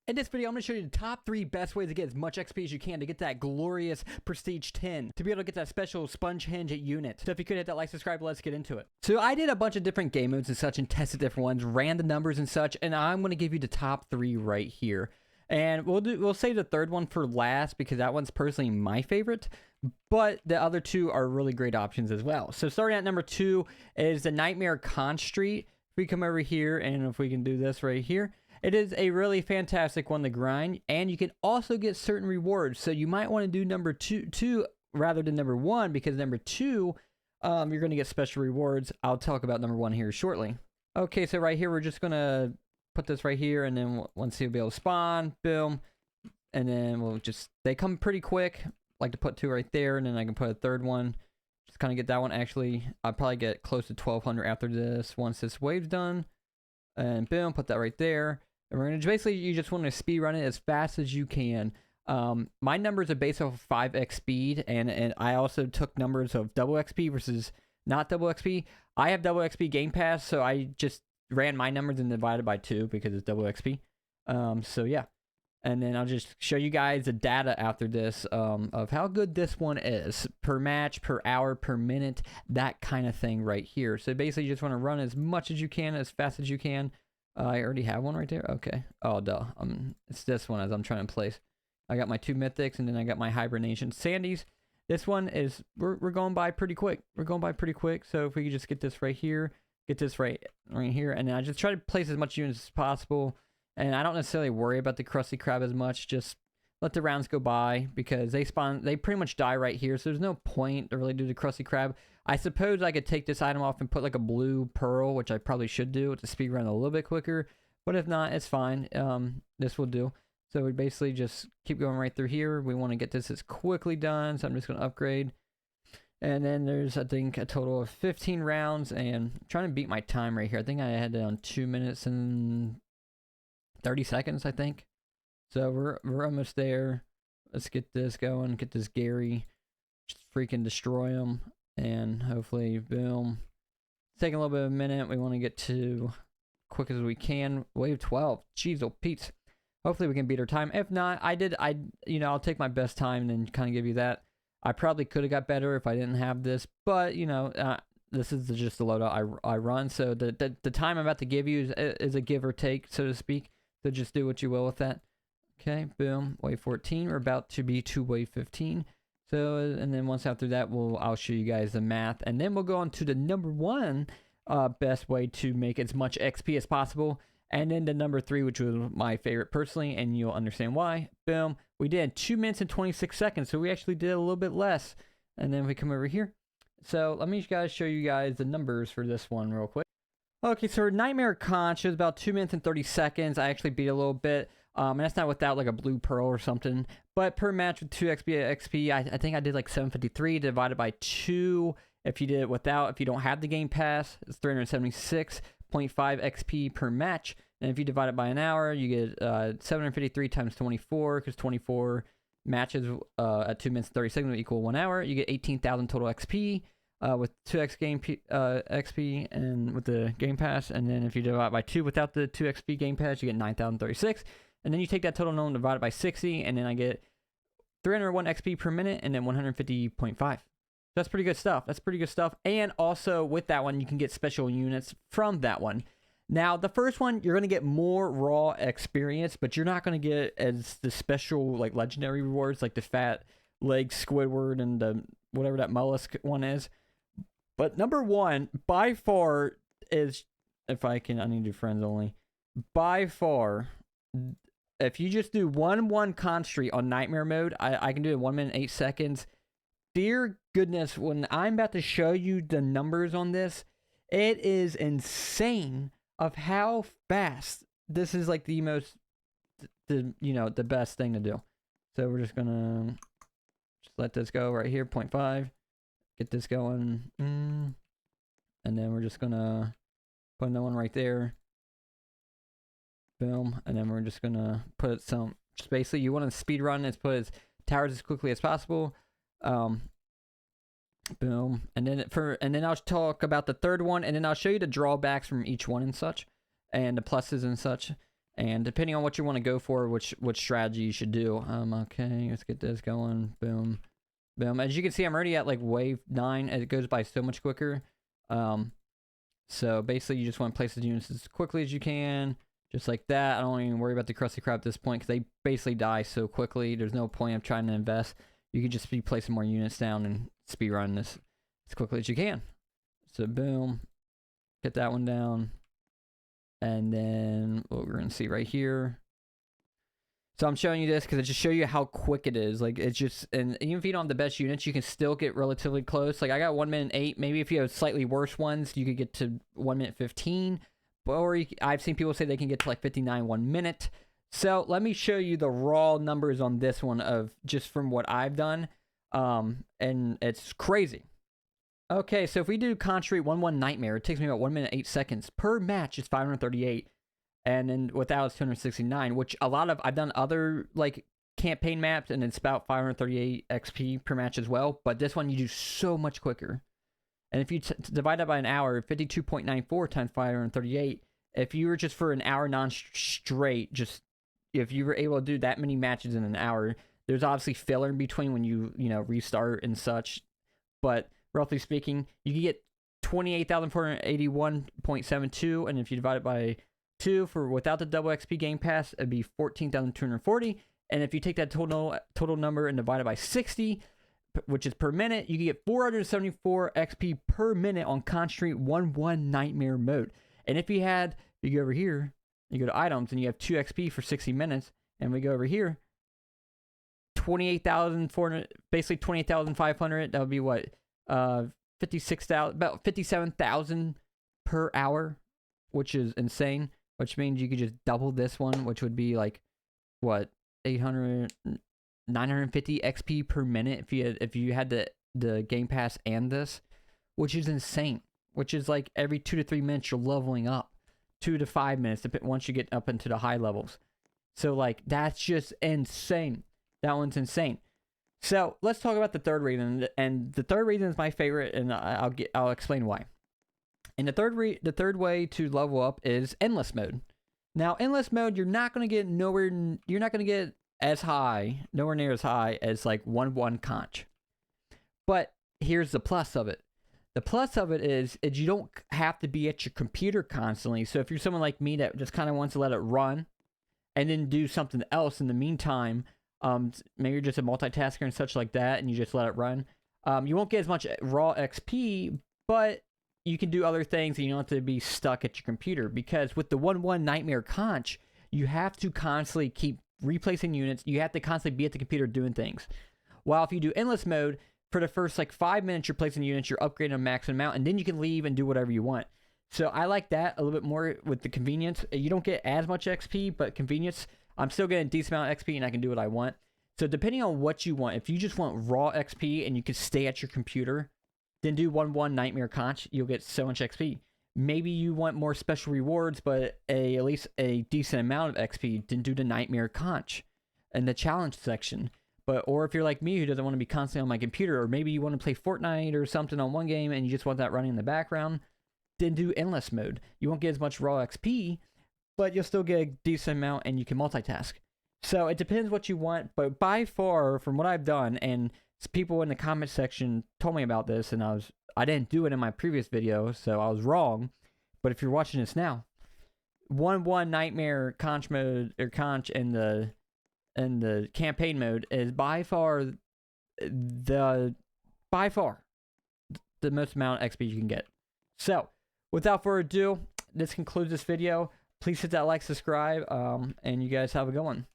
In this video, I'm going to show you the top 3 best ways to get as much XP as you can to get that glorious Prestige 10, to be able to get that special sponge hinge unit. So if you could hit that like, subscribe, let's get into it. So I did a bunch of different game modes and such and tested different ones, ran the numbers and such, and I'm going to give you the top 3 right here. And we'll save the third one for last because that one's personally my favorite, but the other 2 are really great options as well. So starting at number 2 is the Nightmare Conch Street. If we come over here and if we can do this right here, it is a really fantastic one to grind, and you can also get certain rewards. So you might want to do number two rather than number 1, because number 2, you're going to get special rewards. I'll talk about number 1 here shortly. Okay, so right here, we're just going to put this right here, and then once you'll be able to spawn, boom, and then we'll just, they come pretty quick. I like to put 2 right there, and then I can put a third one. Just kind of get that one. Actually, I'll probably get close to 1200 after this once this wave's done. And boom, put that right there. And we're going to basically, you just want to speed run it as fast as you can. My numbers are based off of 5x speed, and I also took numbers of double XP versus not double XP. I have double XP Game Pass, so I just ran my numbers and divided by 2 because it's double XP. So yeah. And then I'll just show you guys the data after this of how good this one is per match, per hour, per minute, that kind of thing right here. So basically you just want to run as much as you can, as fast as you can. I already have one right there. Okay. Oh, duh. It's this one as I'm trying to place. I got my 2 mythics, and then I got my hibernation sandies. This one is, we're going by pretty quick. We're going by pretty quick. So if we could just get this right here, get this right here, and then I just try to place as much units as possible. And I don't necessarily worry about the Krusty Krab as much. Just let the rounds go by because they spawn. They pretty much die right here. So there's no point to really do the Krusty Krab. I suppose I could take this item off and put like a blue pearl, which I probably should do to speed run a little bit quicker. But if not, it's fine. This will do. So we basically just keep going right through here. We want to get this as quickly done. So I'm just going to upgrade. And then there's, I think, a total of 15 rounds. And I'm trying to beat my time right here. I think I had it on 2 minutes and 30 seconds, I think. So we're almost there. Let's get this going. Get this Gary. Just freaking destroy him. And hopefully, boom. It's taking a little bit of a minute. We want to get to quick as we can. Wave 12. Jeez, oh Pete. Hopefully we can beat our time. If not, I'll take my best time and kind of give you that. I probably could have got better if I didn't have this, but this is just the loadout I run. So the time I'm about to give you is a give or take, so to speak. So just do what you will with that. Okay, boom. Wave 14. We're about to be to wave 15. So, and then once after that, I'll show you guys the math. And then we'll go on to the number 1 best way to make as much XP as possible. And then the number 3, which was my favorite personally, and you'll understand why. Boom. We did 2 minutes and 26 seconds. So we actually did a little bit less. And then we come over here. So let me show you guys the numbers for this one real quick. Okay, so Nightmare Conch is about 2 minutes and 30 seconds. I actually beat a little bit. And that's not without like a blue pearl or something. But per match with 2 XP, I think I did like 753 divided by 2. If you did it without, if you don't have the Game Pass, it's 376.5 XP per match. And if you divide it by an hour, you get 753 times 24, because 24 matches at 2 minutes and 30 seconds will equal 1 hour. You get 18,000 total XP. With 2x XP and with the Game Pass, and then if you divide by 2 without the 2 XP Game Pass, you get 9,036, and then you take that total number and divide it by 60, and then I get 301 XP per minute, and then 150.5. That's pretty good stuff. That's pretty good stuff. And also with that one, you can get special units from that one. Now, the first one, you're going to get more raw experience, but you're not going to get as the special like legendary rewards, like the fat leg Squidward and the whatever that mollusk one is. But number 1, by far, is, if I need to do friends only. By far, if you just do 1-1 Conch Street on Nightmare mode, I can do it in 1 minute, 8 seconds. Dear goodness, when I'm about to show you the numbers on this, it is insane of how fast this is like the most, the best thing to do. So we're just going to just let this go right here, 0.5. Get this going. And then we're just going to put another one right there. Boom. And then we're just going to put just basically you want to speed run and put as towers as quickly as possible. Boom. And then I'll talk about the third one, and then I'll show you the drawbacks from each one and such, and the pluses and such. And depending on what you want to go for, which strategy you should do. Okay, let's get this going. Boom, boom. As you can see, I'm already at like wave 9. It goes by so much quicker. So basically, you just want to place the units as quickly as you can, just like that. I don't even worry about the Krusty Krab at this point because they basically die so quickly. There's no point of trying to invest. You can just be placing more units down and speed run this as quickly as you can. So boom, get that one down. And then what we're going to see right here. So I'm showing you this because it just show you how quick it is. Like it's just, and even if you don't have the best units, you can still get relatively close. Like I got 1 minute 8. Maybe if you have slightly worse ones, you could get to 1 minute 15. Or I've seen people say they can get to like 59 1 minute. So let me show you the raw numbers on this one of just from what I've done. And it's crazy. Okay, so if we do Conch 1-1 Nightmare, it takes me about 1 minute 8 seconds per match. It's 538, and then without it's 269. Which I've done other like campaign maps, and it's about 538 XP per match as well. But this one you do so much quicker. And if you divide that by an hour, 52.94 times 538. If you were just for an hour non-straight, just if you were able to do that many matches in an hour, there's obviously filler in between when you restart and such, but roughly speaking, you can get 28,481.72, and if you divide it by 2 for without the double XP Game Pass, it'd be 14,240. And if you take that total number and divide it by 60, which is per minute, you can get 474 XP per minute on Conch 1-1 Nightmare mode. And if you go over here, you go to items, and you have 2 XP for 60 minutes, and we go over here, 28,400, basically 28,500. That would be what? 56,000, about 57,000 per hour, which is insane. Which means you could just double this one, which would be like what 950 XP per minute if you had the Game Pass and this, which is insane. Which is like every 2 to 3 minutes you're leveling up, 2 to 5 minutes once you get up into the high levels. So like that's just insane. That one's insane. So let's talk about the third reason, and the third reason is my favorite, and I'll explain why. And the third way to level up is endless mode. Now, endless mode, you're not going to get nowhere near as high as like 1-1 Conch. But here's the plus of it. The plus of it is you don't have to be at your computer constantly. So if you're someone like me that just kind of wants to let it run and then do something else in the meantime, maybe you're just a multitasker and such like that, and you just let it run. You won't get as much raw XP, but you can do other things, and you don't have to be stuck at your computer. Because with the 1-1 Nightmare Conch, you have to constantly keep replacing units. You have to constantly be at the computer doing things. While if you do endless mode, for the first like 5 minutes, you're placing units, you're upgrading a maximum amount, and then you can leave and do whatever you want. So I like that a little bit more with the convenience. You don't get as much XP, but convenience. I'm still getting a decent amount of XP, and I can do what I want. So depending on what you want, if you just want raw XP and you can stay at your computer, then do 1-1 Nightmare Conch. You'll get so much XP. Maybe you want more special rewards, but at least a decent amount of XP, then do the Nightmare Conch in the challenge section. Or if you're like me who doesn't want to be constantly on my computer, or maybe you want to play Fortnite or something on one game and you just want that running in the background, then do endless mode. You won't get as much raw XP, but you'll still get a decent amount and you can multitask. So it depends what you want, but by far from what I've done, and people in the comment section told me about this, and I didn't do it in my previous video, so I was wrong. But if you're watching this now, 1-1 Nightmare Conch mode, or Conch in the campaign mode is by far the most amount of XP you can get. So without further ado, this concludes this video. Please hit that like, subscribe, and you guys have a good one.